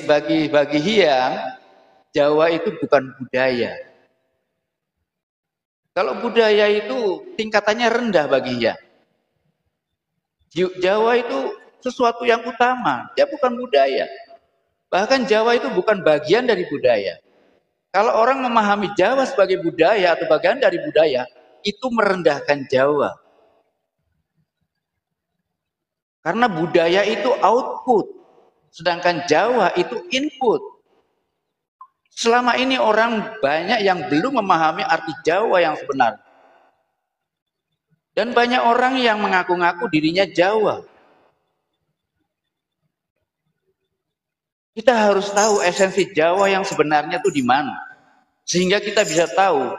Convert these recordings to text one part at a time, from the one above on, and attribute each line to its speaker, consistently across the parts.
Speaker 1: bagi Hyang, Jawa itu bukan budaya. Kalau budaya itu tingkatannya rendah bagi Hyang. Jawa itu sesuatu yang utama, dia bukan budaya. Bahkan Jawa itu bukan bagian dari budaya. Kalau orang memahami Jawa sebagai budaya atau bagian dari budaya, itu merendahkan Jawa. Karena budaya itu output, sedangkan Jawa itu input. Selama ini orang banyak yang belum memahami arti Jawa yang sebenarnya. Dan banyak orang yang mengaku-ngaku dirinya Jawa. Kita harus tahu esensi Jawa yang sebenarnya itu di mana. Sehingga kita bisa tahu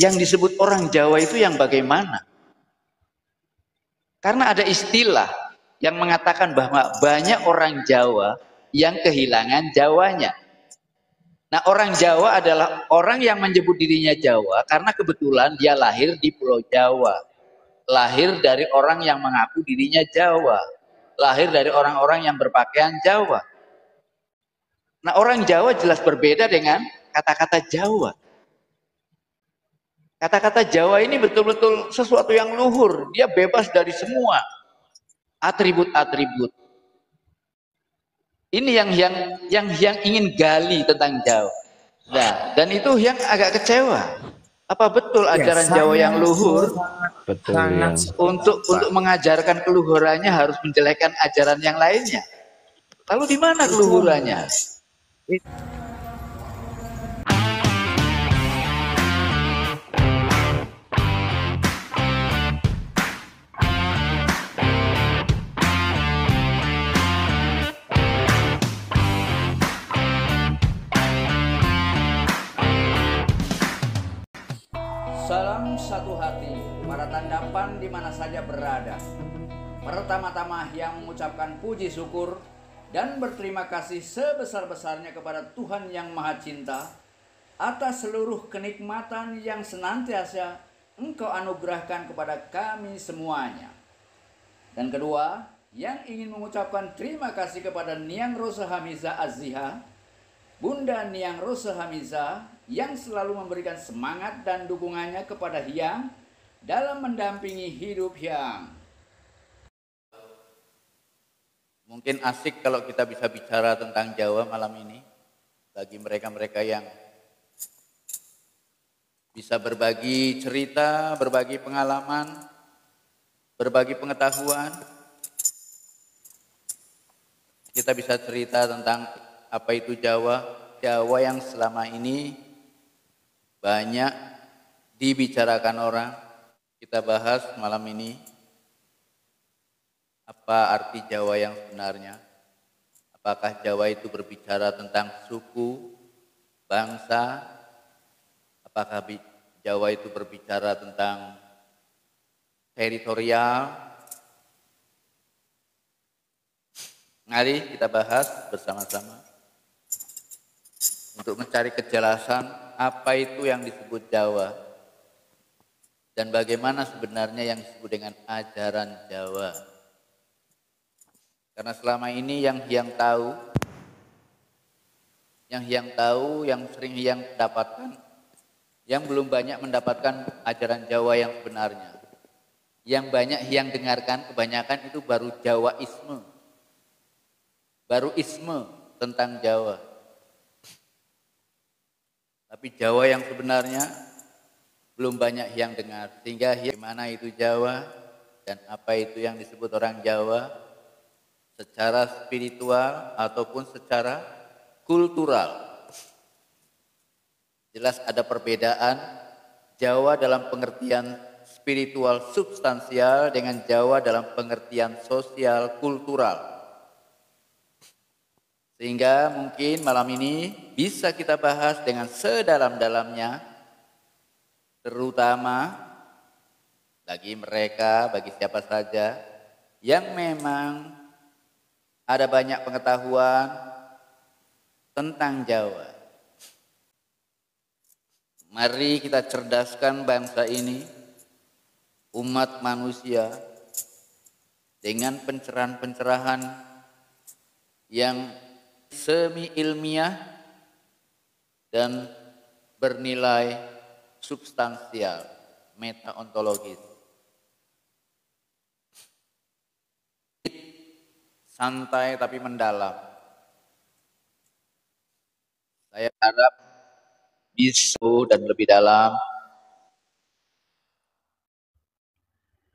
Speaker 1: yang disebut orang Jawa itu yang bagaimana. Karena ada istilah yang mengatakan bahwa banyak orang Jawa yang kehilangan Jawanya. Nah, orang Jawa adalah orang yang menyebut dirinya Jawa karena kebetulan dia lahir di Pulau Jawa. Lahir dari orang yang mengaku dirinya Jawa. Lahir dari orang-orang yang berpakaian Jawa. Nah, orang Jawa jelas berbeda dengan kata-kata Jawa. Kata-kata Jawa ini betul-betul sesuatu yang luhur. Dia bebas dari semua atribut-atribut. Ini yang ingin gali tentang Jawa. Nah, dan itu yang agak kecewa. Apa betul ajaran Jawa yang luhur?
Speaker 2: Betul.
Speaker 1: Untuk mengajarkan keluhurannya harus menjelekkan ajaran yang lainnya. Lalu di mana keluhurannya?
Speaker 3: Salam satu hati, para tandapan di mana saja berada. Pertama-tama yang mengucapkan puji syukur dan berterima kasih sebesar-besarnya kepada Tuhan yang Maha Cinta atas seluruh kenikmatan yang senantiasa Engkau anugerahkan kepada kami semuanya. Dan kedua, yang ingin mengucapkan terima kasih kepada Niang Rosa Hamiza Azziha, Bunda Niang Rosa Hamiza, yang selalu memberikan semangat dan dukungannya kepada Hyang dalam mendampingi hidup Hyang.
Speaker 1: Mungkin asik kalau kita bisa bicara tentang Jawa malam ini. Bagi mereka-mereka yang bisa berbagi cerita, berbagi pengalaman, berbagi pengetahuan. Kita bisa cerita tentang apa itu Jawa. Jawa yang selama ini banyak dibicarakan orang. Kita bahas malam ini apa arti Jawa yang sebenarnya. Apakah Jawa itu berbicara tentang suku, bangsa? Apakah Jawa itu berbicara tentang teritorial? Mari kita bahas bersama-sama untuk mencari kejelasan apa itu yang disebut Jawa dan bagaimana sebenarnya yang disebut dengan ajaran Jawa. Karena selama ini yang tahu, yang sering yang dapatkan, yang belum banyak mendapatkan ajaran Jawa yang sebenarnya. Yang banyak yang dengarkan kebanyakan itu baru Jawaisme. Baru isme tentang Jawa. Tapi Jawa yang sebenarnya belum banyak yang dengar. Sehingga bagaimana itu Jawa dan apa itu yang disebut orang Jawa secara spiritual ataupun secara kultural. Jelas ada perbedaan Jawa dalam pengertian spiritual substansial dengan Jawa dalam pengertian sosial kultural. Sehingga mungkin malam ini bisa kita bahas dengan sedalam-dalamnya, terutama bagi mereka, bagi siapa saja yang memang ada banyak pengetahuan tentang Jawa. Mari kita cerdaskan bangsa ini, umat manusia, dengan pencerahan-pencerahan yang semi ilmiah dan bernilai substansial, metaontologis. Santai tapi mendalam. Saya harap bisa dan lebih dalam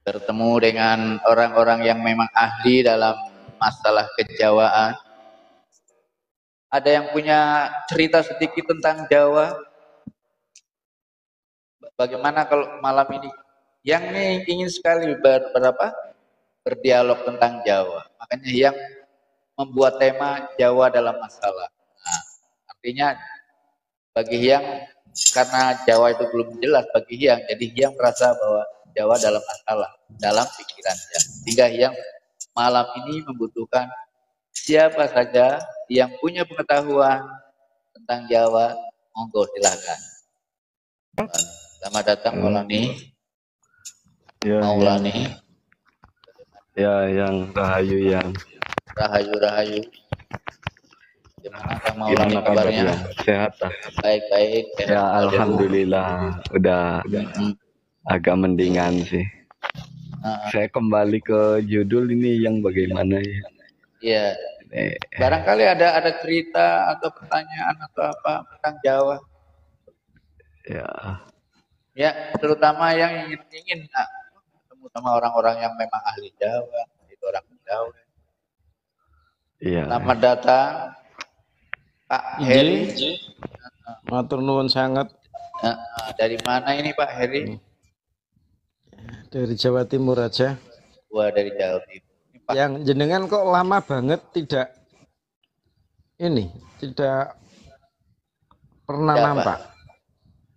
Speaker 1: bertemu dengan orang-orang yang memang ahli dalam masalah kejawaan. Ada yang punya cerita sedikit tentang Jawa? Bagaimana kalau malam ini? Yang ini ingin sekali berdialog tentang Jawa. Makanya yang membuat tema Jawa dalam masalah. Nah, artinya bagi yang karena Jawa itu belum jelas bagi yang, jadi yang merasa bahwa Jawa dalam masalah dalam pikirannya. Sehingga yang malam ini membutuhkan siapa saja yang punya pengetahuan tentang Jawa, monggo silakan. Selamat datang Maulani.
Speaker 2: Ya,
Speaker 1: Maulani.
Speaker 2: Ya, yang Rahayu yang.
Speaker 1: Rahayu. Gimana Kang Maulani kabarnya?
Speaker 2: Sehat ah.
Speaker 1: Baik.
Speaker 2: Ya, alhamdulillah udah agak mendingan sih. Saya kembali ke judul ini yang bagaimana ya?
Speaker 1: Iya. Barangkali ada cerita atau pertanyaan atau apa tentang Jawa? Ya, terutama yang ingin ketemu sama orang-orang yang memang ahli Jawa, itu orang Jawa.
Speaker 2: Iya.
Speaker 1: Selamat datang Pak Heri.
Speaker 4: Matur nuwun sangat.
Speaker 1: Dari mana ini Pak Heri?
Speaker 4: Dari Jawa Timur aja.
Speaker 1: Wah, dari Jawa Timur. Pak.
Speaker 4: Yang jenengan kok lama banget tidak pernah nampak.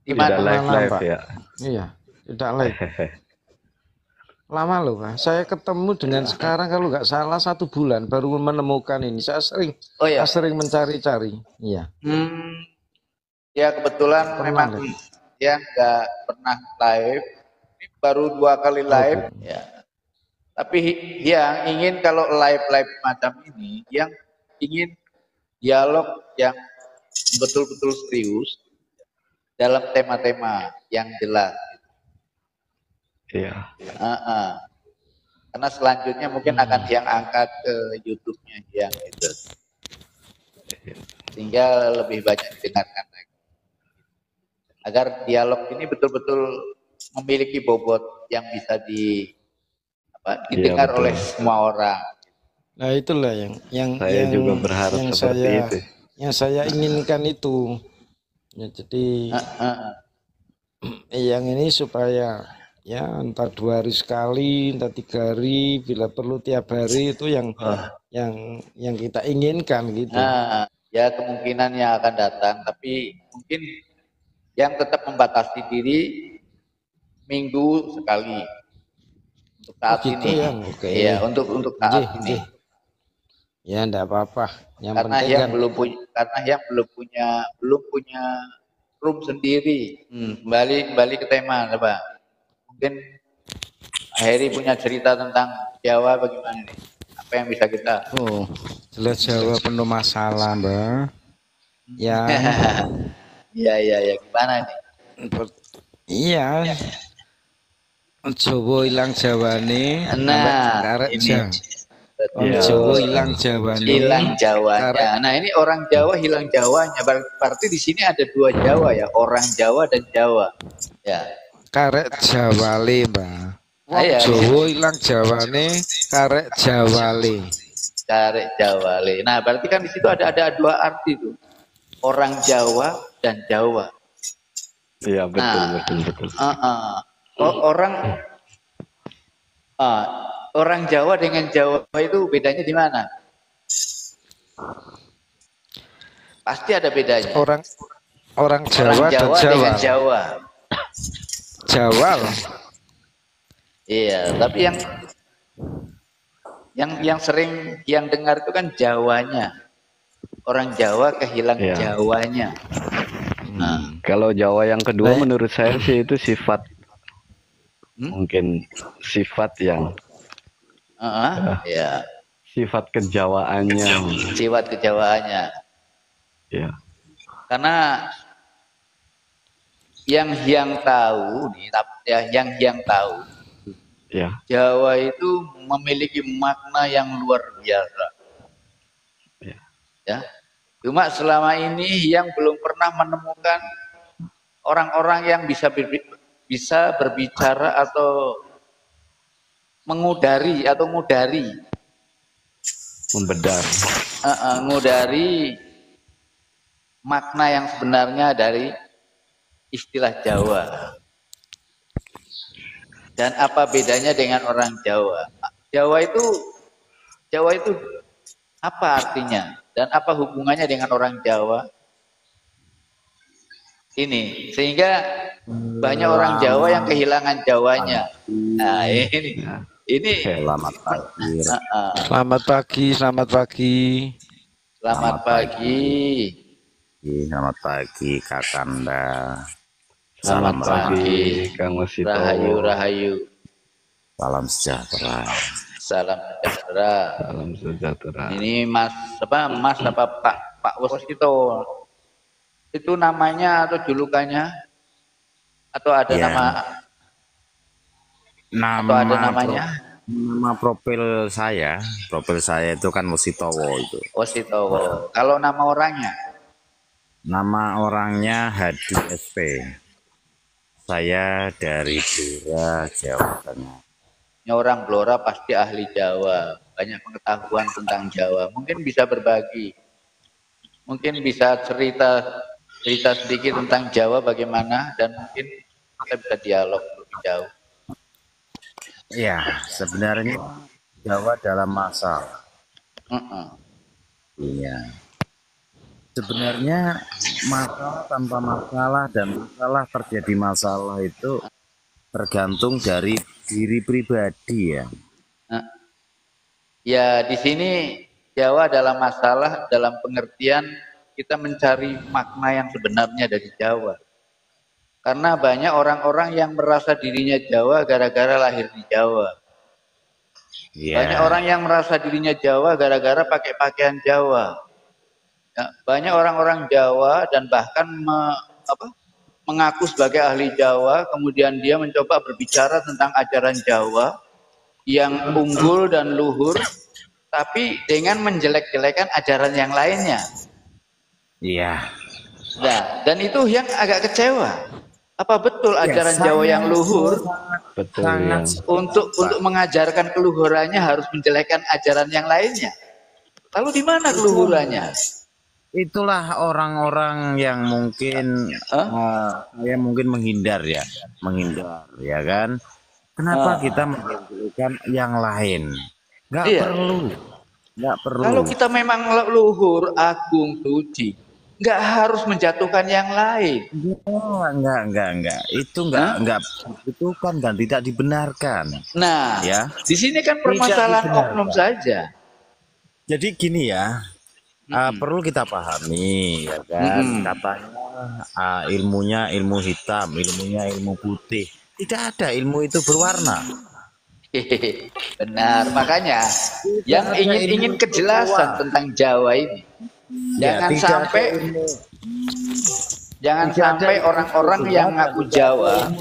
Speaker 2: Tidak live ya.
Speaker 4: Iya, tidak live. Lama loh Pak. Saya ketemu dengan sekarang kalau nggak salah 1 bulan baru menemukan ini. Saya sering mencari-cari. Iya.
Speaker 1: Ya kebetulan memang dia nggak pernah live. Ini baru 2 kali live. Ya. Tapi yang ingin kalau live macam ini, yang ingin dialog yang betul-betul serius dalam tema-tema yang jelas.
Speaker 2: Iya.
Speaker 1: Karena selanjutnya mungkin akan yang angkat ke YouTube-nya yang itu, sehingga lebih banyak didengarkan lagi. Agar dialog ini betul-betul memiliki bobot yang bisa didengar oleh semua orang.
Speaker 4: Nah itulah yang
Speaker 2: saya juga berharap seperti itu.
Speaker 4: Yang saya inginkan itu. Ya, jadi yang ini supaya ya entah 2 hari sekali, entah 3 hari, bila perlu tiap hari itu yang kita inginkan gitu.
Speaker 1: Ya kemungkinan yang akan datang, tapi mungkin yang tetap membatasi diri minggu sekali untuk saat ini. Ya, untuk saat ini.
Speaker 4: Ya enggak apa-apa.
Speaker 1: Karena yang belum punya room sendiri. Kembali ke tema, Pak. Mungkin Heri punya cerita tentang Jawa bagaimana nih? Apa yang bisa kita?
Speaker 4: Jelas Jawa penuh masalah, Mbak. Ya.
Speaker 1: Iya, gimana nih?
Speaker 4: Iya. Jawa hilang Jawane.
Speaker 1: Nah, ini.
Speaker 4: Jawa hilang Jawane.
Speaker 1: Hilang Jawanya. Nah, ini orang Jawa hilang Jawanya. Berarti di sini ada 2 Jawa ya, orang Jawa dan Jawa. Ya.
Speaker 4: Karek Jawale, Mbak. Jawa hilang Jawane, karek Jawale.
Speaker 1: Karek Jawale. Nah, berarti kan di situ ada 2 arti tuh. Orang Jawa dan Jawa.
Speaker 2: Iya, betul.
Speaker 1: Orang Jawa dengan Jawa itu bedanya di mana? Pasti ada bedanya.
Speaker 4: Orang Jawa dan Jawa.
Speaker 1: Dengan Jawa.
Speaker 4: Jawa.
Speaker 1: Iya, tapi yang sering yang dengar itu kan Jawanya. Orang Jawa kehilangan Jawanya.
Speaker 2: Kalau Jawa yang kedua menurut saya sih itu sifat. Mungkin sifat yang sifat kejawaannya.
Speaker 1: Sifat kejawaannya.
Speaker 2: Ya.
Speaker 1: Karena yang tahu nih, ya, yang tahu,
Speaker 2: Ya.
Speaker 1: Jawa itu memiliki makna yang luar biasa.
Speaker 2: Ya.
Speaker 1: Ya. Cuma selama ini yang belum pernah menemukan orang-orang yang bisa berbicara atau mengudari atau ngudari,
Speaker 2: Membedah.
Speaker 1: ngudari makna yang sebenarnya dari istilah Jawa. Dan apa bedanya dengan orang Jawa? Jawa itu apa artinya? Dan apa hubungannya dengan orang Jawa? Ini, sehingga banyak orang Jawa yang kehilangan Jawanya. Nah, ini
Speaker 5: Selamat pagi.
Speaker 4: Selamat pagi, selamat pagi.
Speaker 1: Selamat pagi.
Speaker 5: Selamat pagi Kakanda.
Speaker 1: Selamat pagi
Speaker 2: Kang Wasito.
Speaker 1: Rahayu.
Speaker 5: Salam sejahtera.
Speaker 1: Salam sejahtera.
Speaker 2: Salam sejahtera.
Speaker 1: Ini Mas Pak Wasito. Itu namanya atau julukannya? Atau ada
Speaker 5: Ya.
Speaker 1: atau ada namanya?
Speaker 5: Nama profil saya itu kan Wasitowo itu.
Speaker 1: Wasito. Kalau nama orangnya?
Speaker 5: Nama orangnya Hadi SP. Saya dari Blora, Jawa Tengah.
Speaker 1: Ini orang Blora pasti ahli Jawa, banyak pengetahuan tentang Jawa. Mungkin bisa berbagi, mungkin bisa cerita sedikit tentang Jawa bagaimana, dan mungkin kita bisa dialog lebih jauh.
Speaker 5: Ya, sebenarnya Jawa dalam masalah. Iya. Sebenarnya masalah tanpa masalah dan masalah terjadi masalah itu tergantung dari diri pribadi ya.
Speaker 1: Ya, di sini Jawa dalam masalah dalam pengertian kita mencari makna yang sebenarnya dari Jawa. Karena banyak orang-orang yang merasa dirinya Jawa gara-gara lahir di Jawa.
Speaker 5: Yeah.
Speaker 1: Banyak orang yang merasa dirinya Jawa gara-gara pakai pakaian Jawa. Ya, banyak orang-orang Jawa dan bahkan mengaku sebagai ahli Jawa, kemudian dia mencoba berbicara tentang ajaran Jawa yang unggul dan luhur, tapi dengan menjelek-jelekan ajaran yang lainnya.
Speaker 5: Iya.
Speaker 1: Nah, dan itu yang agak kecewa. Apa betul ajaran Jawa yang luhur?
Speaker 2: Betul.
Speaker 1: Untuk mengajarkan keluhurannya harus menjelekkan ajaran yang lainnya. Lalu di mana keluhurannya?
Speaker 5: Itulah orang-orang yang mungkin saya mungkin menghindar ya kan. Kenapa kita menjadikan yang lain? Nggak perlu.
Speaker 1: Kalau kita memang luhur, agung, suci, nggak harus menjatuhkan yang lain.
Speaker 5: Enggak. Itu enggak itu kan dan tidak dibenarkan.
Speaker 1: Nah,
Speaker 5: ya.
Speaker 1: Di sini kan permasalahan oknum saja.
Speaker 5: Jadi gini ya, perlu kita pahami ya kan. Katanya ilmunya ilmu hitam, ilmunya ilmu putih. Tidak ada ilmu itu berwarna.
Speaker 1: Benar, makanya yang ingin kejelasan tentang Jawa ini, jangan sampai orang-orang yang ngaku Jawa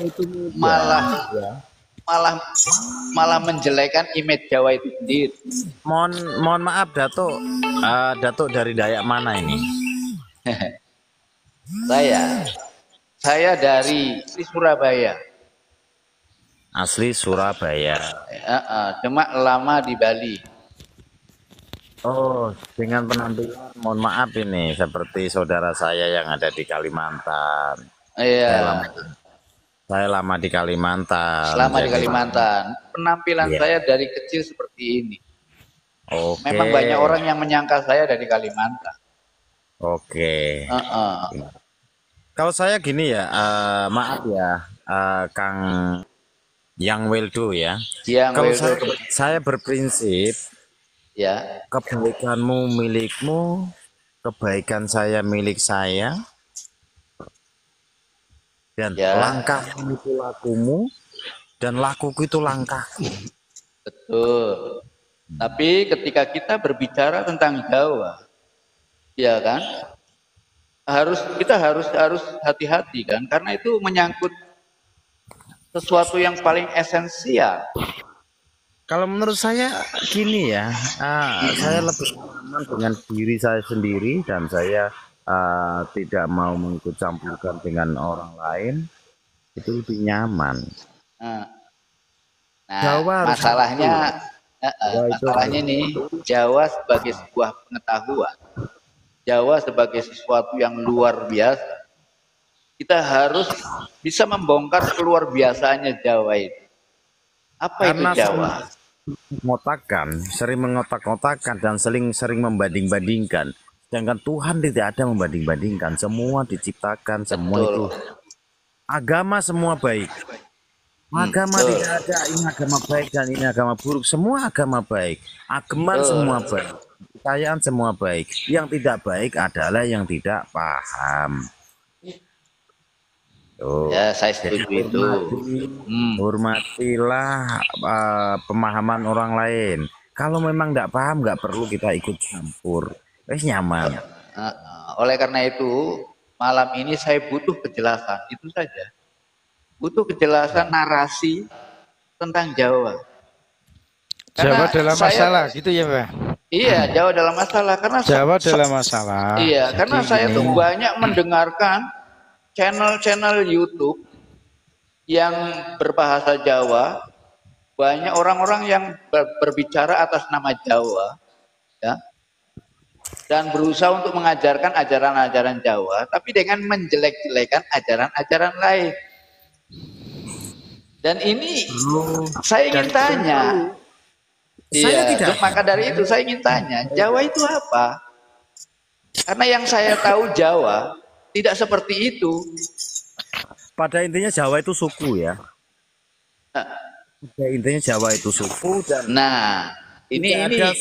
Speaker 1: malah menjelekan image Jawa itu sendiri.
Speaker 5: Mohon maaf Datuk, Datuk dari Dayak mana ini?
Speaker 1: Saya dari Surabaya.
Speaker 5: Asli Surabaya.
Speaker 1: Cuma lama di Bali.
Speaker 5: Oh, dengan penampilan mohon maaf ini seperti saudara saya yang ada di Kalimantan.
Speaker 1: Iya.
Speaker 5: Saya lama di Kalimantan.
Speaker 1: Selama di Kalimantan. Penampilan saya dari kecil seperti ini.
Speaker 5: Oke.
Speaker 1: Memang banyak orang yang menyangka saya dari Kalimantan.
Speaker 5: Oke. Kalau saya gini ya, maaf ya, Kang Yang Weldo ya. Kalau saya berprinsip, ya, kebaikanmu milikmu, kebaikan saya milik saya, dan langkahmu itu lakumu, dan lakuku itu langkahku.
Speaker 1: Betul. Tapi ketika kita berbicara tentang Jawa, ya kan, kita harus hati-hati kan, karena itu menyangkut sesuatu yang paling esensial.
Speaker 5: Kalau menurut saya gini ya, saya lebih aman dengan diri saya sendiri dan saya tidak mau mengikut campurkan dengan orang lain, itu lebih nyaman.
Speaker 1: Nah,
Speaker 5: Jawa harus
Speaker 1: masalahnya nih, Jawa sebagai sebuah pengetahuan, Jawa sebagai sesuatu yang luar biasa, kita harus bisa membongkar keluar biasanya Jawa itu. Apa
Speaker 5: karena
Speaker 1: itu Jawa?
Speaker 5: Sering mengotak-ngotakkan dan sering membanding-bandingkan. Sedangkan Tuhan tidak ada membanding-bandingkan. Semua diciptakan, semua itu agama semua baik. Agama tidak ada ini agama baik dan ini agama buruk. Semua agama baik. Ageman semua baik. Kepercayaan semua baik. Yang tidak baik adalah yang tidak paham.
Speaker 1: Ya, saya setuju itu.
Speaker 5: Hormatilah pemahaman orang lain. Kalau memang tidak paham, nggak perlu kita ikut campur. Nyaman.
Speaker 1: Oleh karena itu, malam ini saya butuh kejelasan. Itu saja. Butuh kejelasan narasi tentang Jawa.
Speaker 4: Jawa dalam masalah, gitu ya, Pak?
Speaker 1: Iya, Jawa dalam masalah. Karena
Speaker 4: Jawa dalam masalah.
Speaker 1: Iya, karena saya tuh banyak mendengarkan channel-channel YouTube yang berbahasa Jawa, banyak orang-orang yang berbicara atas nama Jawa, ya, dan berusaha untuk mengajarkan ajaran-ajaran Jawa, tapi dengan menjelek-jelekan ajaran-ajaran lain. Dan ini saya ingin tanya, maka dari itu saya ingin tanya, Jawa itu apa? Karena yang saya tahu Jawa tidak seperti itu.
Speaker 5: Pada intinya Jawa itu suku ya. Pada intinya Jawa itu suku dan
Speaker 1: ini
Speaker 5: ada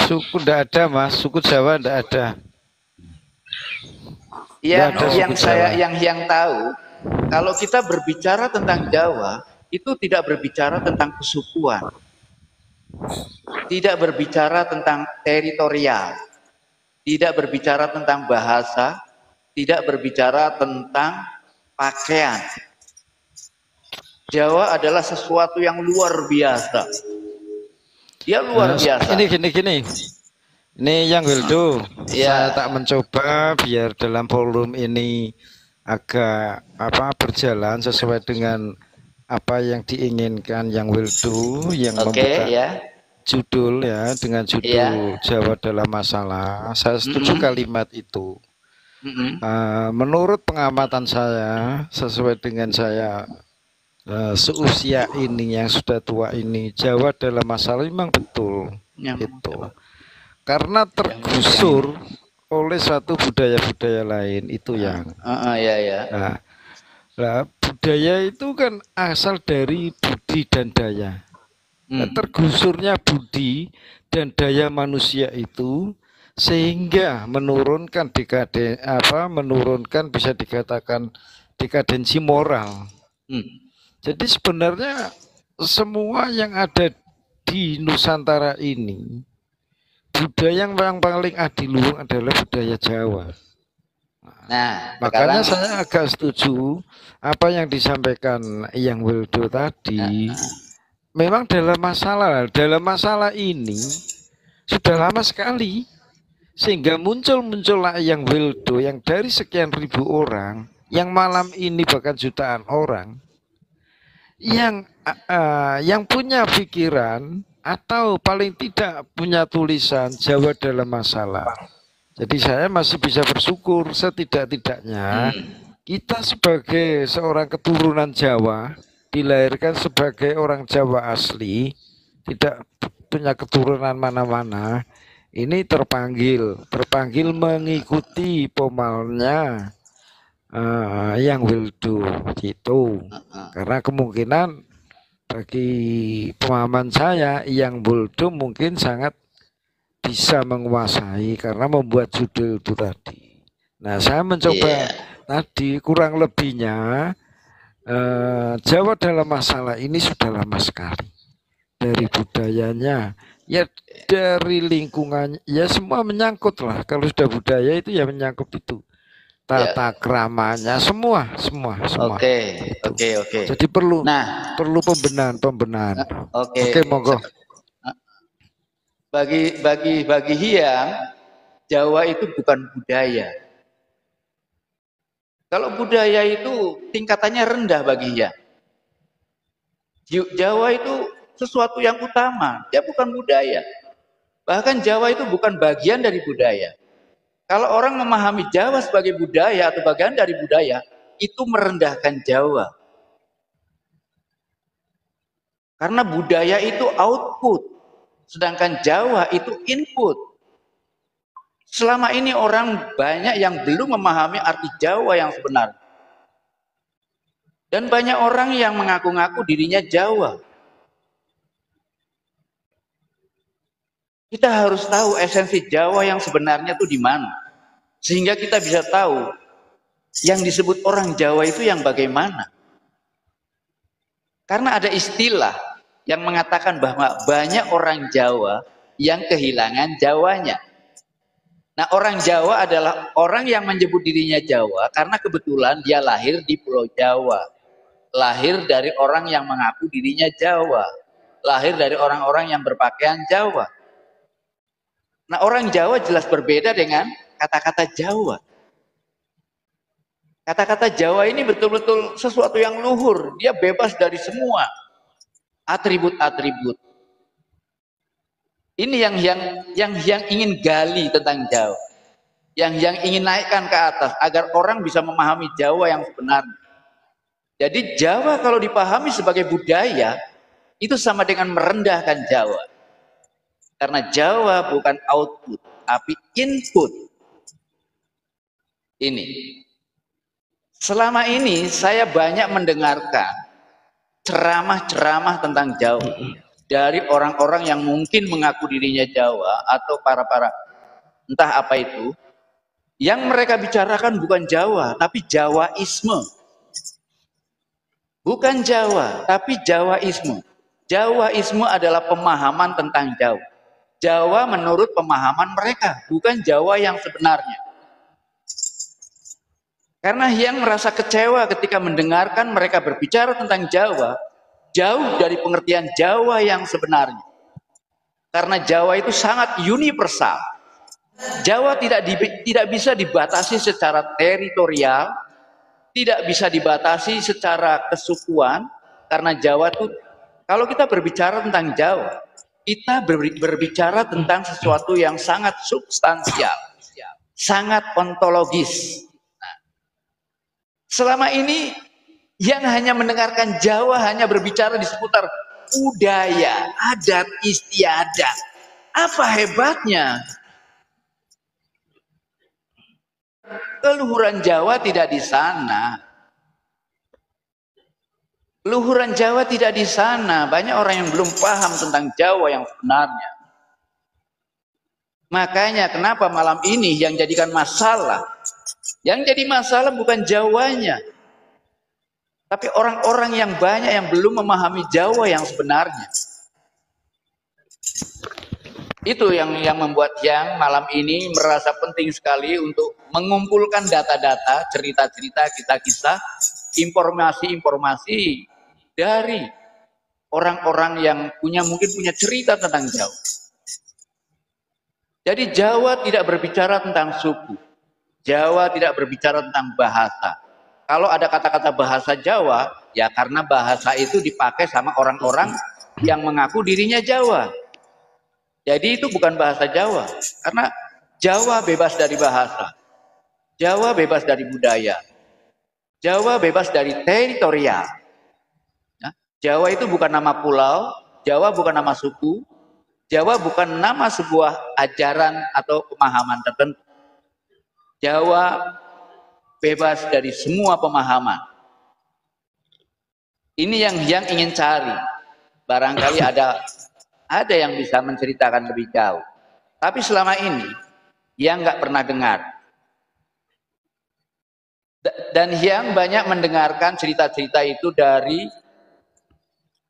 Speaker 4: suku tidak ada, Mas. Suku Jawa tidak ada.
Speaker 1: Yang tahu, kalau kita berbicara tentang Jawa, itu tidak berbicara tentang kesukuan. Tidak berbicara tentang teritorial. Tidak berbicara tentang bahasa, tidak berbicara tentang pakaian. Jawa adalah sesuatu yang luar biasa. Dia luar biasa.
Speaker 4: Gini. Ini yang Wildo, saya tak mencoba biar dalam forum ini agak berjalan sesuai dengan apa yang diinginkan yang Wildo yang membuka judul ya, dengan judul Jawa dalam masalah. Saya setuju kalimat itu. Menurut pengamatan saya, sesuai dengan saya seusia ini yang sudah tua ini, Jawa dalam masalah memang betul itu. Karena tergusur oleh suatu budaya-budaya lain itu yang budaya itu kan asal dari budi dan daya. Tergusurnya budi dan daya manusia itu sehingga menurunkan bisa dikatakan dekadensi moral. Jadi sebenarnya semua yang ada di Nusantara ini, budaya yang paling adiluhung adalah budaya Jawa. Makanya saya agak setuju apa yang disampaikan Yang Wildo tadi. Memang dalam masalah ini sudah lama sekali sehingga muncullah Yang Wildo yang dari sekian ribu orang, yang malam ini bahkan jutaan orang yang punya pikiran atau paling tidak punya tulisan Jawa dalam masalah. Jadi saya masih bisa bersyukur setidak-tidaknya kita sebagai seorang keturunan Jawa, dilahirkan sebagai orang Jawa asli, tidak punya keturunan mana-mana, ini terpanggil mengikuti pemalnya Yang Wildo gitu. Karena kemungkinan bagi pemahaman saya Yang Wildo mungkin sangat bisa menguasai karena membuat judul itu tadi. Nah, saya mencoba tadi kurang lebihnya Jawa dalam masalah ini sudah lama sekali. dari budayanya, ya dari lingkungannya, ya semua menyangkut lah. Kalau sudah budaya itu ya menyangkut itu. Tata keramanya, semua.
Speaker 1: Oke.
Speaker 4: Jadi perlu
Speaker 1: Nah,
Speaker 4: pembenahan. Oke, monggo.
Speaker 1: Bagi Hyang, Jawa itu bukan budaya. Kalau budaya itu tingkatannya rendah bagi Hyang. Jawa itu sesuatu yang utama, dia bukan budaya. Bahkan Jawa itu bukan bagian dari budaya. Kalau orang memahami Jawa sebagai budaya atau bagian dari budaya, itu merendahkan Jawa. Karena budaya itu output, sedangkan Jawa itu input. Selama ini orang banyak yang belum memahami arti Jawa yang sebenarnya. Dan banyak orang yang mengaku-ngaku dirinya Jawa. Kita harus tahu esensi Jawa yang sebenarnya itu di mana. Sehingga kita bisa tahu yang disebut orang Jawa itu yang bagaimana. Karena ada istilah yang mengatakan bahwa banyak orang Jawa yang kehilangan Jawanya. Nah, orang Jawa adalah orang yang menyebut dirinya Jawa karena kebetulan dia lahir di Pulau Jawa. Lahir dari orang yang mengaku dirinya Jawa. Lahir dari orang-orang yang berpakaian Jawa. Nah, orang Jawa jelas berbeda dengan kata-kata Jawa. Kata-kata Jawa ini betul-betul sesuatu yang luhur. Dia bebas dari semua atribut-atribut. Ini yang ingin gali tentang Jawa. Yang ingin naikkan ke atas agar orang bisa memahami Jawa yang sebenarnya. Jadi Jawa kalau dipahami sebagai budaya, itu sama dengan merendahkan Jawa. Karena Jawa bukan output, tapi input. Ini. Selama ini saya banyak mendengarkan ceramah-ceramah tentang Jawa. Dari orang-orang yang mungkin mengaku dirinya Jawa, atau para entah apa itu. Yang mereka bicarakan bukan Jawa, tapi Jawaisme. Bukan Jawa, tapi Jawaisme. Jawaisme adalah pemahaman tentang Jawa. Jawa menurut pemahaman mereka, bukan Jawa yang sebenarnya. Karena yang merasa kecewa ketika mendengarkan mereka berbicara tentang Jawa, jauh dari pengertian Jawa yang sebenarnya. Karena Jawa itu sangat universal. Jawa tidak bisa dibatasi secara teritorial, tidak bisa dibatasi secara kesukuan, karena Jawa itu, kalau kita berbicara tentang Jawa, kita berbicara tentang sesuatu yang sangat substansial, sangat ontologis. Nah, selama ini yang hanya mendengarkan Jawa hanya berbicara di seputar budaya, adat istiadat. Apa hebatnya? Keluhuran Jawa tidak di sana. Luhuran Jawa tidak di sana. Banyak orang yang belum paham tentang Jawa yang sebenarnya. Makanya kenapa malam ini yang jadikan masalah. Yang jadi masalah bukan Jawanya. Tapi orang-orang yang banyak yang belum memahami Jawa yang sebenarnya. Itu yang membuat yang malam ini merasa penting sekali untuk mengumpulkan data-data, cerita-cerita, kisah-kisah, informasi-informasi dari orang-orang yang mungkin punya cerita tentang Jawa. Jadi Jawa tidak berbicara tentang suku. Jawa tidak berbicara tentang bahasa. Kalau ada kata-kata bahasa Jawa, ya karena bahasa itu dipakai sama orang-orang yang mengaku dirinya Jawa. Jadi itu bukan bahasa Jawa, karena Jawa bebas dari bahasa, Jawa bebas dari budaya, Jawa bebas dari teritorial. Jawa itu bukan nama pulau, Jawa bukan nama suku, Jawa bukan nama sebuah ajaran atau pemahaman tertentu. Jawa bebas dari semua pemahaman. Ini yang ingin cari. Barangkali ada yang bisa menceritakan lebih jauh. Tapi selama ini, yang nggak pernah dengar. Dan yang banyak mendengarkan cerita-cerita itu dari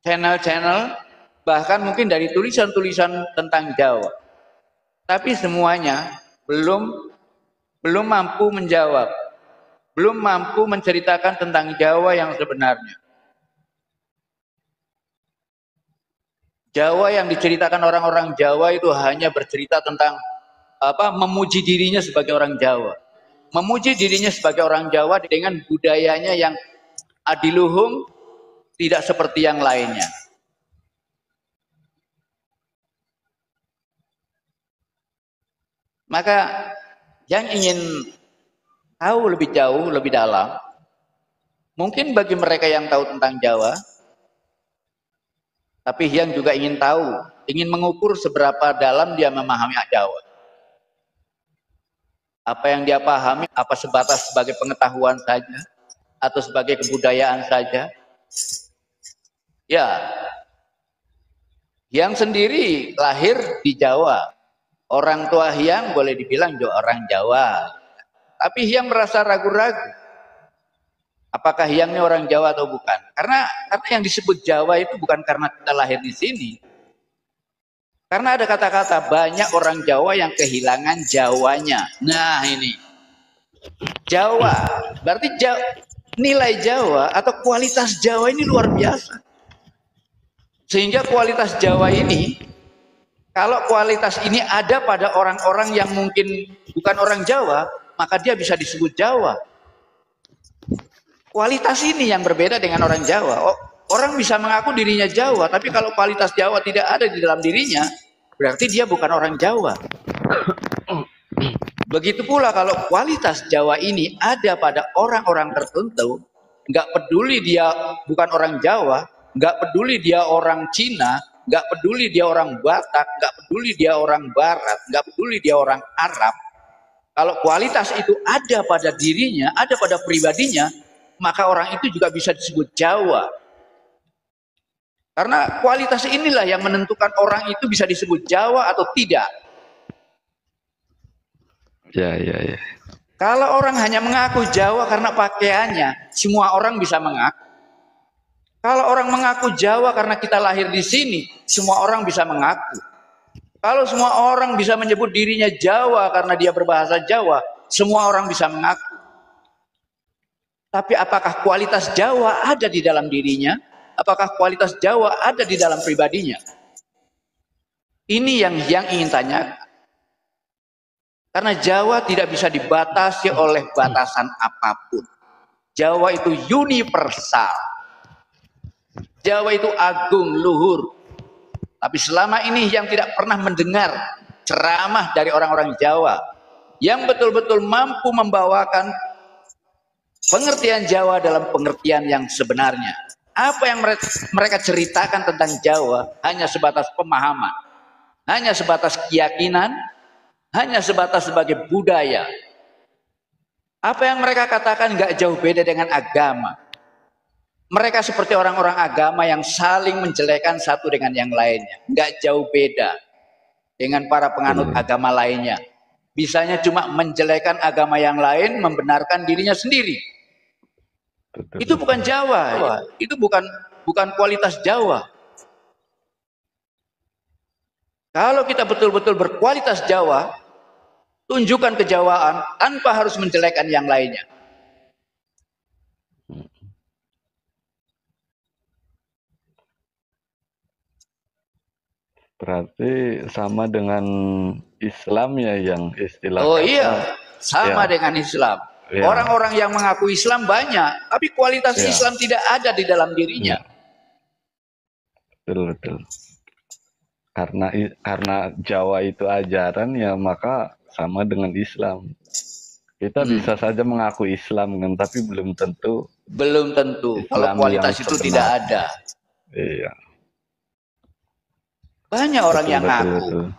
Speaker 1: channel-channel bahkan mungkin dari tulisan-tulisan tentang Jawa. Tapi semuanya belum mampu menjawab, belum mampu menceritakan tentang Jawa yang sebenarnya. Jawa yang diceritakan orang-orang Jawa itu hanya bercerita tentang memuji dirinya sebagai orang Jawa. Memuji dirinya sebagai orang Jawa dengan budayanya yang adiluhung, tidak seperti yang lainnya. Maka yang ingin tahu lebih jauh, lebih dalam, mungkin bagi mereka yang tahu tentang Jawa, tapi yang juga ingin tahu, ingin mengukur seberapa dalam dia memahami Jawa. Apa yang dia pahami, apa sebatas sebagai pengetahuan saja, atau sebagai kebudayaan saja. Ya, yang sendiri lahir di Jawa. Orang tua Hyang boleh dibilang juga orang Jawa. Tapi Hyang merasa ragu-ragu. Apakah Hyang ini orang Jawa atau bukan? Karena yang disebut Jawa itu bukan karena kita lahir di sini. Karena ada kata-kata banyak orang Jawa yang kehilangan Jawanya. Nah ini. Jawa. Berarti nilai Jawa atau kualitas Jawa ini luar biasa. Sehingga kualitas Jawa ini, kalau kualitas ini ada pada orang-orang yang mungkin bukan orang Jawa, maka dia bisa disebut Jawa. Kualitas ini yang berbeda dengan orang Jawa. Orang bisa mengaku dirinya Jawa, tapi kalau kualitas Jawa tidak ada di dalam dirinya, berarti dia bukan orang Jawa. Begitu pula kalau kualitas Jawa ini ada pada orang-orang tertentu, nggak peduli dia bukan orang Jawa, nggak peduli dia orang Cina, nggak peduli dia orang Batak, nggak peduli dia orang Barat, nggak peduli dia orang Arab. Kalau kualitas itu ada pada dirinya, ada pada pribadinya, maka orang itu juga bisa disebut Jawa. Karena kualitas inilah yang menentukan orang itu bisa disebut Jawa atau tidak.
Speaker 2: Ya.
Speaker 1: Kalau orang hanya mengaku Jawa karena pakaiannya, semua orang bisa mengaku. Kalau orang mengaku Jawa karena kita lahir di sini, semua orang bisa mengaku. Kalau semua orang bisa menyebut dirinya Jawa karena dia berbahasa Jawa, semua orang bisa mengaku. Tapi apakah kualitas Jawa ada di dalam dirinya? Apakah kualitas Jawa ada di dalam pribadinya? Ini yang ingin tanyakan. Karena Jawa tidak bisa dibatasi oleh batasan apapun. Jawa itu universal. Jawa itu agung, luhur. Tapi selama ini yang tidak pernah mendengar ceramah dari orang-orang Jawa yang betul-betul mampu membawakan pengertian Jawa dalam pengertian yang sebenarnya. Apa yang mereka ceritakan tentang Jawa hanya sebatas pemahaman, hanya sebatas keyakinan, hanya sebatas sebagai budaya. Apa yang mereka katakan nggak jauh beda dengan agama. Mereka seperti orang-orang agama yang saling menjelekkan satu dengan yang lainnya. Nggak jauh beda dengan para penganut agama lainnya. Bisanya cuma menjelekkan agama yang lain, membenarkan dirinya sendiri. Itu bukan Jawa, itu bukan kualitas Jawa. Kalau kita betul-betul berkualitas Jawa, tunjukkan kejawaan tanpa harus menjelekkan yang lainnya.
Speaker 2: Berarti sama dengan Islam ya yang istilah.
Speaker 1: Oh iya, sama dengan Islam.
Speaker 2: Ya.
Speaker 1: Orang-orang yang mengaku Islam banyak, tapi kualitas Islam tidak ada di dalam dirinya.
Speaker 2: Betul. Karena Jawa itu ajaran ya, maka sama dengan Islam. Kita bisa saja mengaku Islam kan, tapi belum tentu. Kalau kualitas itu tidak ada. Iya.
Speaker 1: Banyak orang yang ngaku.
Speaker 2: Betul.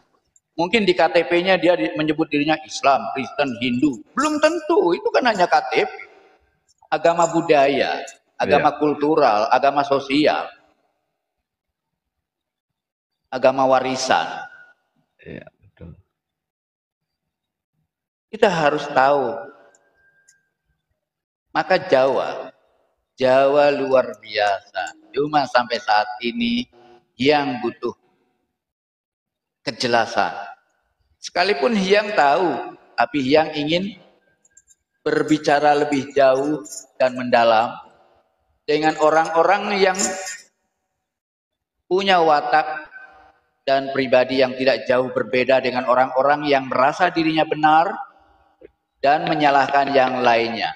Speaker 1: Mungkin di KTP-nya dia menyebut dirinya Islam, Kristen, Hindu. Belum tentu, itu kan hanya KTP. Agama budaya, agama kultural, agama sosial, agama warisan.
Speaker 2: Iya, betul.
Speaker 1: Kita harus tahu. Maka Jawa luar biasa. Cuma sampai saat ini yang butuh kejelasan. Sekalipun Hyang tahu, tapi Hyang ingin berbicara lebih jauh dan mendalam dengan orang-orang yang punya watak dan pribadi yang tidak jauh berbeda dengan orang-orang yang merasa dirinya benar dan menyalahkan yang lainnya.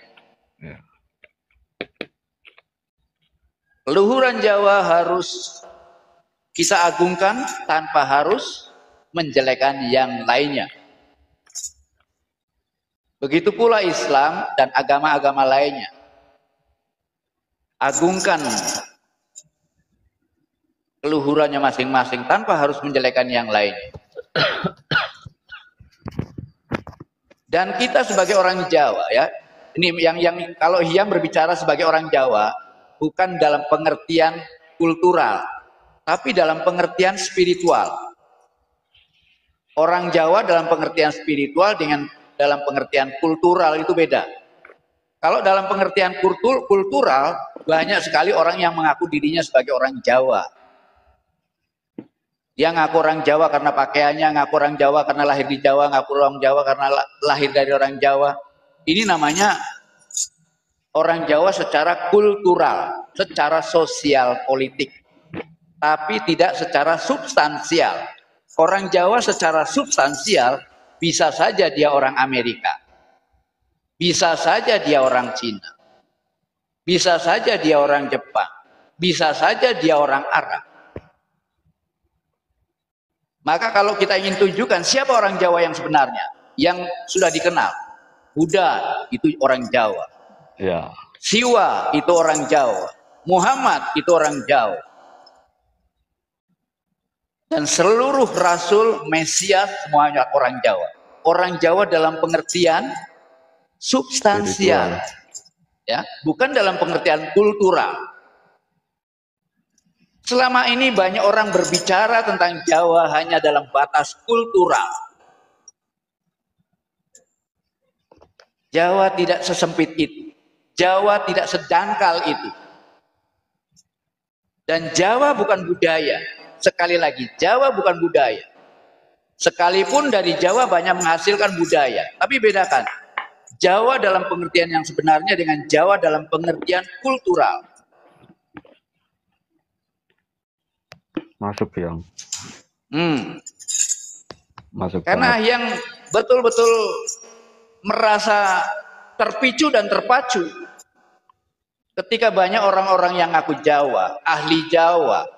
Speaker 1: Keluhuran Jawa harus kita agungkan tanpa harus menjelekan yang lainnya. Begitu pula Islam dan agama-agama lainnya. Agungkan keluhurannya masing-masing tanpa harus menjelekan yang lainnya. Dan kita sebagai orang Jawa, ya, ini yang kalau Hyang berbicara sebagai orang Jawa, bukan dalam pengertian kultural, tapi dalam pengertian spiritual. Orang Jawa dalam pengertian spiritual dengan dalam pengertian kultural itu beda. Kalau dalam pengertian kultural, banyak sekali orang yang mengaku dirinya sebagai orang Jawa. Dia ngaku orang Jawa karena pakaiannya, ngaku orang Jawa karena lahir di Jawa, ngaku orang Jawa karena lahir dari orang Jawa. Ini namanya orang Jawa secara kultural, secara sosial politik, tapi tidak secara substansial. Orang Jawa secara substansial bisa saja dia orang Amerika, bisa saja dia orang Cina, bisa saja dia orang Jepang, bisa saja dia orang Arab. Maka kalau kita ingin tunjukkan siapa orang Jawa yang sebenarnya, yang sudah dikenal, Buddha itu orang Jawa.
Speaker 2: Ya.
Speaker 1: Siwa itu orang Jawa, Muhammad itu orang Jawa, dan seluruh Rasul, Mesias semuanya orang Jawa. Orang Jawa dalam pengertian substansial, ya, bukan dalam pengertian kultural. Selama ini banyak orang berbicara tentang Jawa hanya dalam batas kultural. Jawa tidak sesempit itu. Jawa tidak sedangkal itu. Dan Jawa bukan budaya. Sekali lagi, Jawa bukan budaya. Sekalipun dari Jawa banyak menghasilkan budaya. Tapi bedakan, Jawa dalam pengertian yang sebenarnya dengan Jawa dalam pengertian kultural.
Speaker 2: Masuk yang. Masuk.
Speaker 1: Karena
Speaker 2: banget.
Speaker 1: yang betul-betul merasa terpicu dan terpacu ketika banyak orang-orang yang ngaku Jawa, ahli Jawa,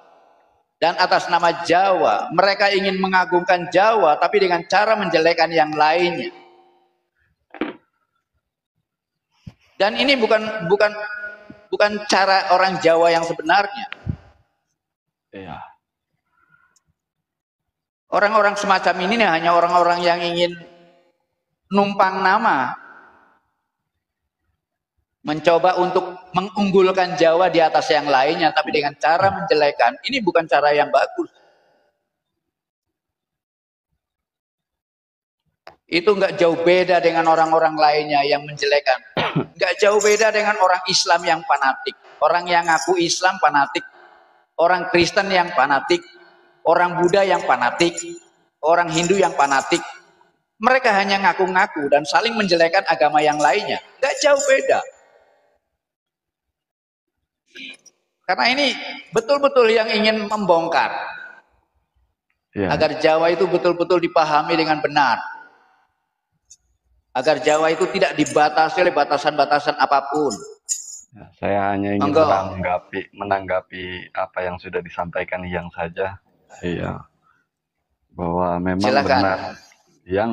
Speaker 1: dan atas nama Jawa, mereka ingin mengagungkan Jawa, tapi dengan cara menjelekan yang lainnya. Dan ini bukan cara orang Jawa yang sebenarnya.
Speaker 2: Iya.
Speaker 1: Orang-orang semacam ini hanya orang-orang yang ingin numpang nama, mencoba untuk mengunggulkan Jawa di atas yang lainnya, tapi dengan cara menjelekan. Ini bukan cara yang bagus. Itu nggak jauh beda dengan orang-orang lainnya yang menjelekan. Nggak jauh beda dengan orang Islam yang fanatik. Orang yang ngaku Islam fanatik. Orang Kristen yang fanatik. Orang Buddha yang fanatik. Orang Hindu yang fanatik. Mereka hanya ngaku-ngaku dan saling menjelekan agama yang lainnya. Nggak jauh beda. Karena ini betul-betul yang ingin membongkar. Ya. Agar Jawa itu betul-betul dipahami dengan benar. Agar Jawa itu tidak dibatasi oleh batasan-batasan apapun.
Speaker 2: Ya, saya hanya ingin menanggapi apa yang sudah disampaikan Hyang saja. Iya. Bahwa memang silakan. Benar. Yang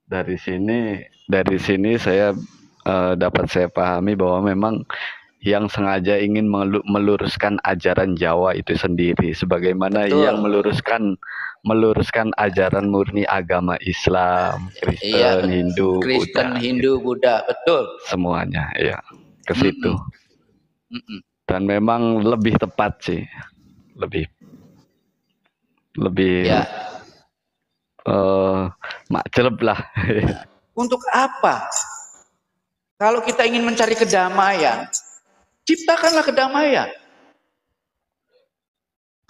Speaker 2: dari sini saya dapat saya pahami bahwa memang yang sengaja ingin meluruskan ajaran Jawa itu sendiri, sebagaimana betul. Yang meluruskan ajaran murni agama Islam, Kristen, iya,
Speaker 1: Hindu, Buddha, betul.
Speaker 2: Semuanya, ya, ke situ. Dan memang lebih tepat sih, lebih ya. Makceleb lah.
Speaker 1: Untuk apa? Kalau kita ingin mencari kedamaian, ciptakanlah kedamaian.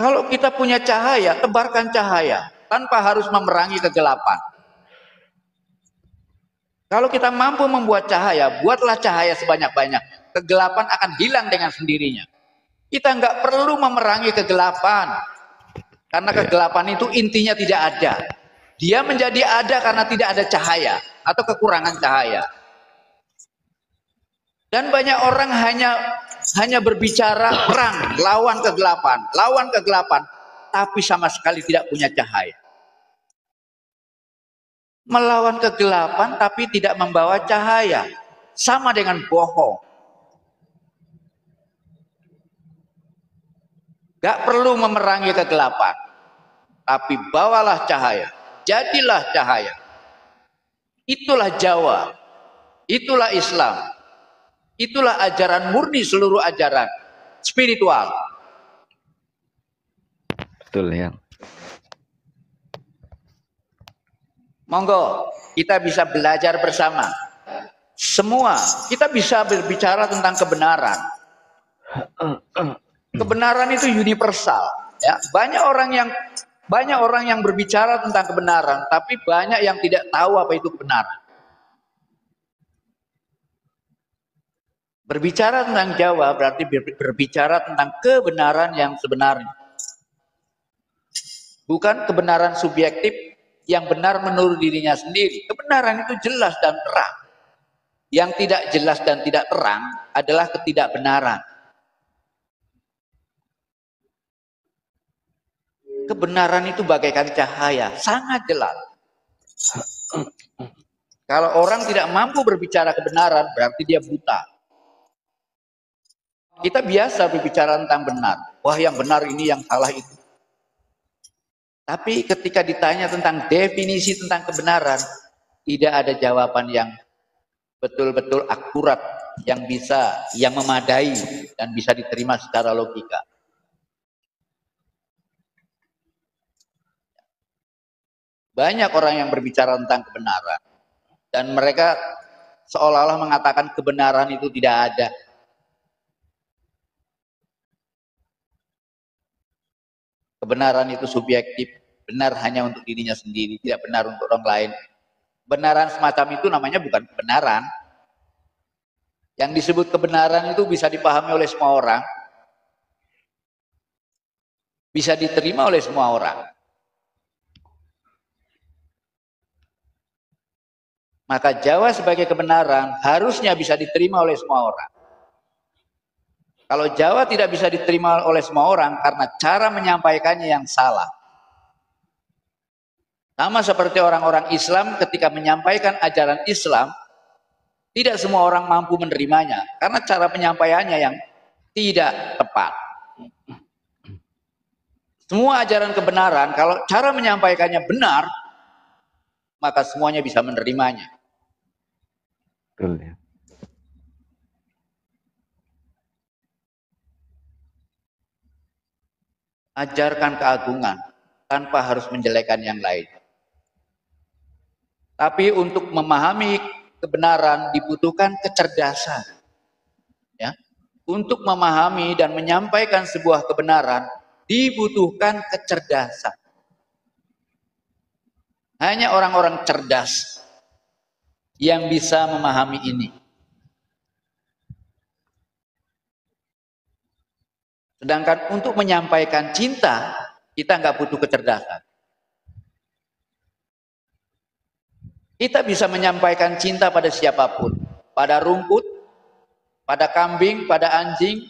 Speaker 1: Kalau kita punya cahaya, tebarkan cahaya tanpa harus memerangi kegelapan. Kalau kita mampu membuat cahaya, buatlah cahaya sebanyak-banyak. Kegelapan akan hilang dengan sendirinya. Kita nggak perlu memerangi kegelapan. Karena kegelapan itu intinya tidak ada. Dia menjadi ada karena tidak ada cahaya atau kekurangan cahaya. Dan banyak orang hanya berbicara perang, lawan kegelapan, tapi sama sekali tidak punya cahaya. Melawan kegelapan tapi tidak membawa cahaya, sama dengan bohong. Gak perlu memerangi kegelapan, tapi bawalah cahaya, jadilah cahaya. Itulah Jawa, itulah Islam. Itulah ajaran murni seluruh ajaran spiritual.
Speaker 2: Betul ya.
Speaker 1: Monggo, kita bisa belajar bersama. Semua, kita bisa berbicara tentang kebenaran. Kebenaran itu universal. Ya, banyak orang yang berbicara tentang kebenaran, tapi banyak yang tidak tahu apa itu kebenaran. Berbicara tentang Jawa berarti berbicara tentang kebenaran yang sebenarnya. Bukan kebenaran subjektif yang benar menurut dirinya sendiri. Kebenaran itu jelas dan terang. Yang tidak jelas dan tidak terang adalah ketidakbenaran. Kebenaran itu bagaikan cahaya, sangat jelas. Kalau orang tidak mampu berbicara kebenaran, berarti dia buta. Kita biasa berbicara tentang benar. Wah, yang benar ini, yang salah itu. Tapi ketika ditanya tentang definisi tentang kebenaran, tidak ada jawaban yang betul-betul akurat, yang memadai dan bisa diterima secara logika. Banyak orang yang berbicara tentang kebenaran dan mereka seolah-olah mengatakan kebenaran itu tidak ada. Kebenaran itu subjektif, benar hanya untuk dirinya sendiri, tidak benar untuk orang lain. Kebenaran semacam itu namanya bukan kebenaran. Yang disebut kebenaran itu bisa dipahami oleh semua orang, bisa diterima oleh semua orang. Maka Jawa sebagai kebenaran harusnya bisa diterima oleh semua orang. Kalau Jawa tidak bisa diterima oleh semua orang karena cara menyampaikannya yang salah. Sama seperti orang-orang Islam ketika menyampaikan ajaran Islam, tidak semua orang mampu menerimanya karena cara penyampaiannya yang tidak tepat. Semua ajaran kebenaran, kalau cara menyampaikannya benar, maka semuanya bisa menerimanya.
Speaker 2: Betul ya.
Speaker 1: Ajarkan keagungan tanpa harus menjelekan yang lain. Tapi untuk memahami kebenaran dibutuhkan kecerdasan. Ya. Untuk memahami dan menyampaikan sebuah kebenaran dibutuhkan kecerdasan. Hanya orang-orang cerdas yang bisa memahami ini. Sedangkan untuk menyampaikan cinta, kita nggak butuh kecerdasan. Kita bisa menyampaikan cinta pada siapapun. Pada rumput, pada kambing, pada anjing,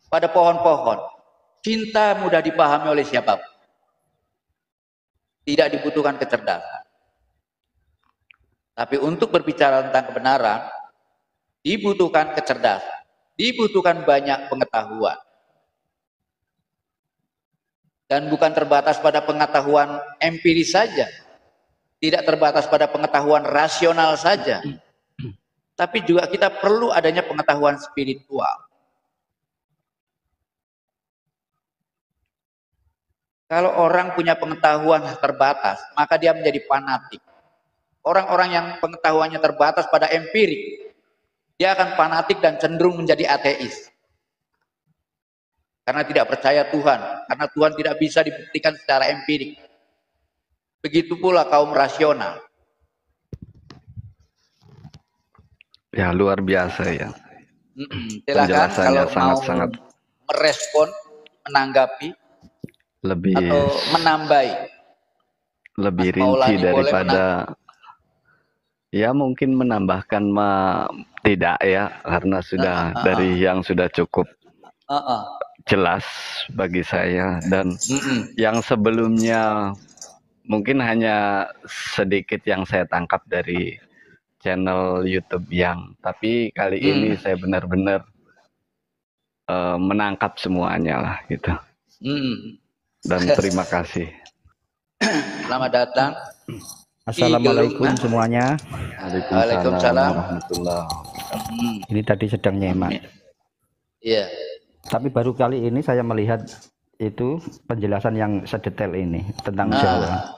Speaker 1: pada pohon-pohon. Cinta mudah dipahami oleh siapapun. Tidak dibutuhkan kecerdasan. Tapi untuk berbicara tentang kebenaran, dibutuhkan kecerdasan. Dibutuhkan banyak pengetahuan. Dan bukan terbatas pada pengetahuan empiris saja. Tidak terbatas pada pengetahuan rasional saja. Tapi juga kita perlu adanya pengetahuan spiritual. Kalau orang punya pengetahuan terbatas, maka dia menjadi fanatik. Orang-orang yang pengetahuannya terbatas pada empirik, dia akan fanatik dan cenderung menjadi ateis. karena tidak percaya Tuhan, karena Tuhan tidak bisa dibuktikan secara empirik. Begitu pula kaum rasional.
Speaker 2: Ya luar biasa ya.
Speaker 1: Silakan kalau
Speaker 2: sangat-sangat
Speaker 1: merespon, menanggapi,
Speaker 2: lebih
Speaker 1: atau menambahi.
Speaker 2: Lebih rinci daripada ya mungkin menambahkan tidak ya, karena sudah dari yang sudah cukup jelas bagi saya, dan yang sebelumnya mungkin hanya sedikit yang saya tangkap dari channel YouTube yang, tapi kali ini saya benar-benar menangkap semuanya lah gitu. Dan terima kasih.
Speaker 1: Selamat datang.
Speaker 6: Assalamualaikum semuanya.
Speaker 1: Waalaikumsalam
Speaker 2: warahmatullahi.
Speaker 6: Ini tadi sedang nyemak.
Speaker 1: Iya.
Speaker 6: Tapi baru kali ini saya melihat itu penjelasan yang sedetail ini tentang Jawa.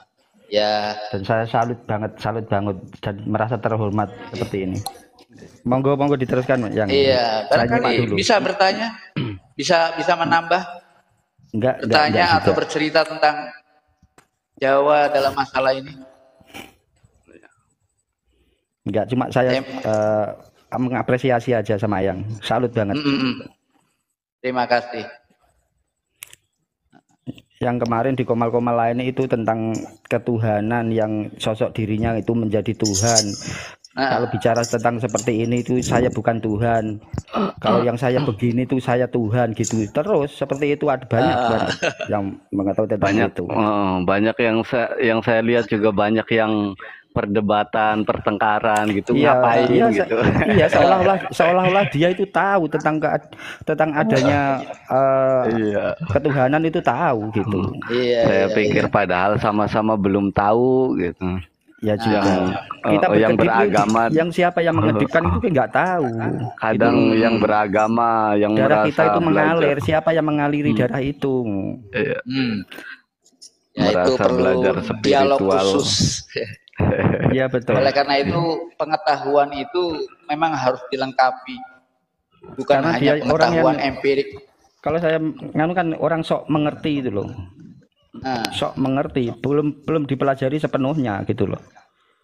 Speaker 1: Ya.
Speaker 6: Dan saya salut banget dan merasa terhormat seperti ini. Monggo diteruskan yang.
Speaker 1: Iya, barangkali bisa bertanya, bisa menambah, bertanya atau bercerita tentang Jawa dalam masalah ini.
Speaker 6: Enggak, cuma saya mengapresiasi aja sama yang salut banget.
Speaker 1: Terima kasih.
Speaker 6: Yang kemarin di komal-komal lain itu tentang ketuhanan, yang sosok dirinya itu menjadi Tuhan. Kalau bicara tentang seperti ini itu saya bukan Tuhan. Kalau yang saya begini itu saya Tuhan gitu. Terus seperti itu ada banyak yang mengetahui tentang itu.
Speaker 2: Banyak yang saya lihat juga banyak yang perdebatan, pertengkaran gitu, ngapain gitu.
Speaker 6: Iya, seolah-olah dia itu tahu tentang adanya ketuhanan itu tahu gitu.
Speaker 2: Saya pikir padahal sama-sama belum tahu gitu.
Speaker 6: Ya juga. Kita
Speaker 2: yang beragama,
Speaker 6: yang siapa yang mengedipkan itu nggak tahu.
Speaker 2: Kadang itu, yang beragama, yang
Speaker 6: darah kita itu mengalir,
Speaker 2: belajar.
Speaker 6: siapa yang mengaliri darah itu?
Speaker 1: Ya,
Speaker 2: merasa
Speaker 1: itu perlu
Speaker 2: belajar
Speaker 1: dialog
Speaker 2: spiritual.
Speaker 1: khusus.
Speaker 6: Iya betul.
Speaker 1: Oleh karena itu pengetahuan itu memang harus dilengkapi, bukan
Speaker 6: karena
Speaker 1: hanya pengetahuan
Speaker 6: yang,
Speaker 1: empirik.
Speaker 6: Kalau saya nganu kan orang sok mengerti itu loh. Sok mengerti, belum dipelajari sepenuhnya gitu loh.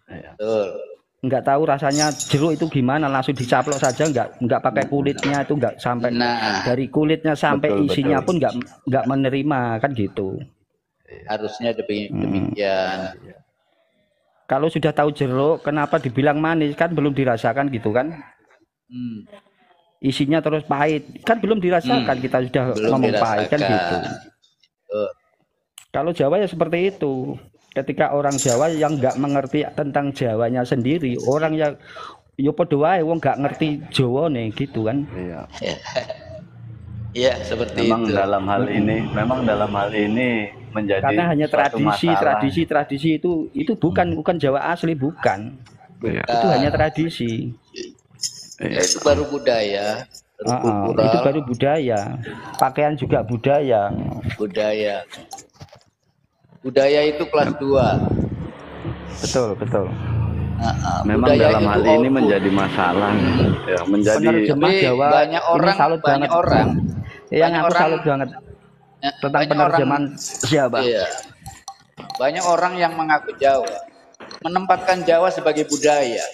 Speaker 1: Betul.
Speaker 6: Nggak tahu rasanya jeruk itu gimana, langsung dicaplok saja, nggak pakai kulitnya itu, nggak sampai dari kulitnya sampai isinya pun nggak menerima kan gitu.
Speaker 1: Harusnya demikian.
Speaker 6: Kalau sudah tahu jeruk, kenapa dibilang manis? Kan belum dirasakan gitu kan? Isinya terus pahit, kan belum dirasakan. Kita sudah ngomong pahit kan gitu. Kalau Jawa ya seperti itu. Ketika orang Jawa yang nggak mengerti tentang Jawanya sendiri, orang yang yo padha wae wong nggak ngerti Jawa nih gitu kan?
Speaker 1: Iya, seperti
Speaker 2: memang
Speaker 1: itu.
Speaker 2: Memang dalam hal ini menjadi
Speaker 6: karena hanya tradisi itu bukan Jawa asli, bukan. Itu hanya tradisi.
Speaker 1: Ya, itu baru budaya.
Speaker 6: Itu baru budaya. Pakaian juga budaya.
Speaker 1: Budaya itu kelas 2.
Speaker 6: Betul.
Speaker 2: Memang dalam hal ini menjadi masalah. Ya, menjadi
Speaker 6: Jawa,
Speaker 1: banyak orang
Speaker 6: yang aku salut banget tentang penerjemahan Jawa.
Speaker 1: Iya. Banyak orang yang mengaku Jawa, menempatkan Jawa sebagai budaya.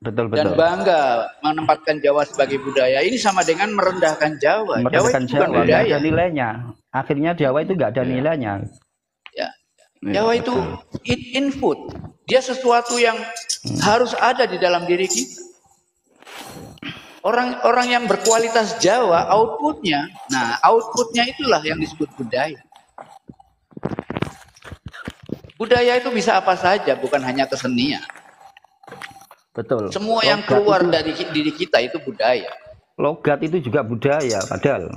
Speaker 6: Betul.
Speaker 1: Dan bangga menempatkan Jawa sebagai budaya. Ini sama dengan merendahkan Jawa.
Speaker 6: Merendahkan
Speaker 1: Jawa itu bukan budaya.
Speaker 6: Nggak ada nilainya. Akhirnya Jawa itu nggak ada nilainya.
Speaker 1: Ya. Jawa itu input. Dia sesuatu yang harus ada di dalam diri kita. Orang yang berkualitas Jawa, outputnya itulah yang disebut budaya. Budaya itu bisa apa saja, bukan hanya kesenian.
Speaker 6: Betul.
Speaker 1: Semua yang keluar dari diri kita itu budaya.
Speaker 6: Logat itu juga budaya, padahal.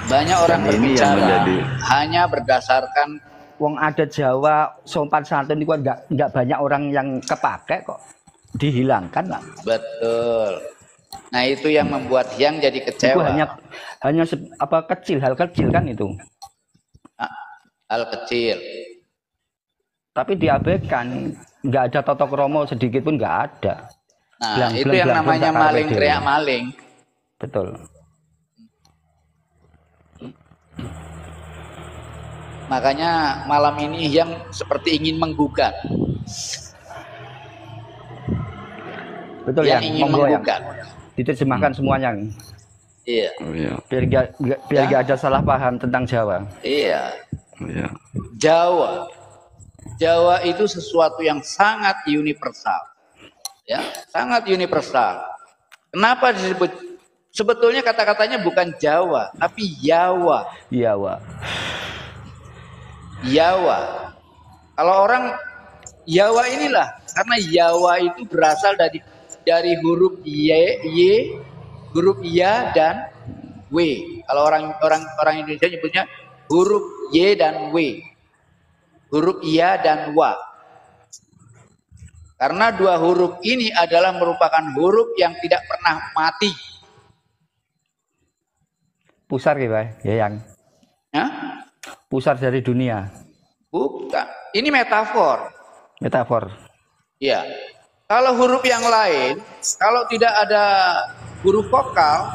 Speaker 1: Banyak orang berbicara hanya berdasarkan
Speaker 6: wong adat Jawa sopan santun itu nggak banyak orang yang kepake kok, dihilangkan lah.
Speaker 1: Betul. Nah itu yang membuat yang jadi kecewa.
Speaker 6: Itu hanya hal kecil kan itu.
Speaker 1: Hal kecil.
Speaker 6: Tapi diabaikan, nggak ada toto kromo sedikit pun nggak ada.
Speaker 1: Nah, itu yang namanya maling teriak maling.
Speaker 6: Betul.
Speaker 1: Makanya malam ini yang seperti ingin menggugat.
Speaker 6: Betul
Speaker 1: yang
Speaker 6: ya,
Speaker 1: ingin menggugat.
Speaker 6: Diterjemahkan semuanya.
Speaker 1: Iya.
Speaker 6: Biar gak ada salah paham tentang Jawa.
Speaker 1: Iya. Jawa itu sesuatu yang sangat universal. Ya, sangat universal. Kenapa disebut? Sebetulnya kata-katanya bukan Jawa, tapi Yawa. Yawa. Kalau orang Yawa inilah, karena Yawa itu berasal dari huruf Y, huruf Ya dan W. Kalau orang Indonesia nyebutnya huruf Y dan W. Huruf Ya dan Wa. Karena dua huruf ini adalah merupakan huruf yang tidak pernah mati.
Speaker 6: Pusar gitu ya, yang. Pusar dari dunia.
Speaker 1: Bukan. Ini metafor.
Speaker 6: Metafor.
Speaker 1: Ya. Kalau huruf yang lain, kalau tidak ada huruf vokal,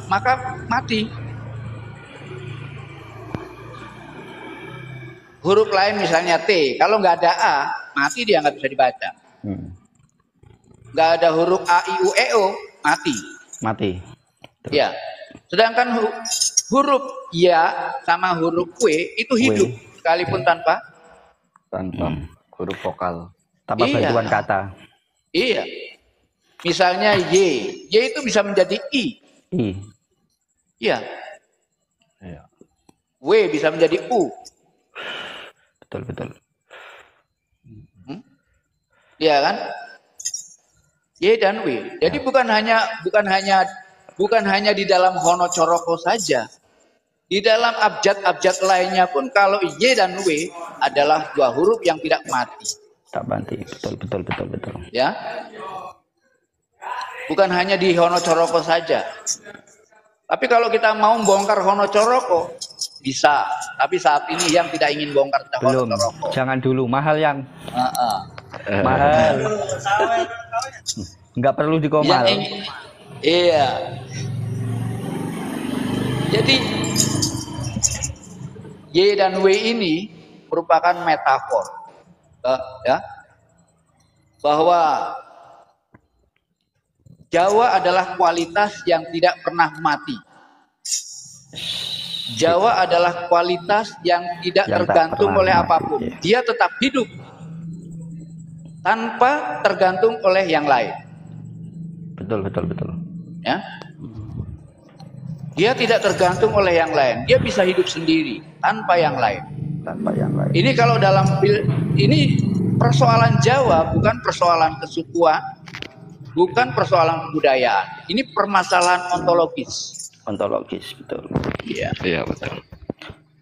Speaker 1: maka mati. Huruf lain misalnya T, kalau nggak ada A, mati, dia nggak bisa dibaca. Nggak ada huruf A, I, U, E, O, mati. Ya. Sedangkan huruf Ya sama huruf W itu hidup, sekalipun tanpa
Speaker 2: huruf vokal.
Speaker 6: Tanpa bantuan kata.
Speaker 1: Iya. Misalnya Y itu bisa menjadi I. Iya. W bisa menjadi U.
Speaker 6: Betul.
Speaker 1: Iya kan? Y dan W. Jadi bukan hanya di dalam Hono Coroko saja. Di dalam abjad-abjad lainnya pun kalau Y dan W adalah dua huruf yang tidak mati.
Speaker 6: Tak mati. Betul.
Speaker 1: Ya. Bukan hanya di Hono Coroko saja. Tapi kalau kita mau bongkar Hono Coroko bisa. Tapi saat ini yang tidak ingin bongkar Hono Coroko.
Speaker 6: Jangan dulu, mahal yang. Mahal. Nggak perlu dikomal.
Speaker 1: Iya. Jadi Y dan W ini merupakan metafor, ya, bahwa Jawa adalah kualitas yang tidak pernah mati. Jawa adalah kualitas yang tidak tergantung oleh apapun. Dia tetap hidup tanpa tergantung oleh yang lain.
Speaker 6: Betul.
Speaker 1: Ya. Dia tidak tergantung oleh yang lain. Dia bisa hidup sendiri tanpa yang lain. Ini kalau ini persoalan Jawa bukan persoalan kesukuan, bukan persoalan kebudayaan. Ini permasalahan ontologis.
Speaker 6: Betul.
Speaker 2: Iya, betul.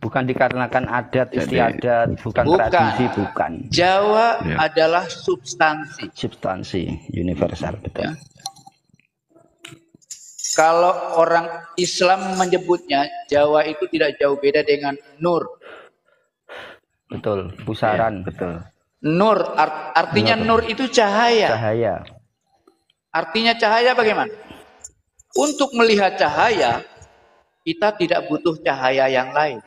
Speaker 6: Bukan dikarenakan adat istiadat, bukan tradisi, bukan.
Speaker 1: Jawa adalah substansi.
Speaker 6: Universal, betul. Ya.
Speaker 1: Kalau orang Islam menyebutnya Jawa itu tidak jauh beda dengan nur.
Speaker 6: Betul, pusaran. Betul.
Speaker 1: Nur artinya nur itu cahaya. Artinya cahaya bagaimana? Untuk melihat cahaya kita tidak butuh cahaya yang lain.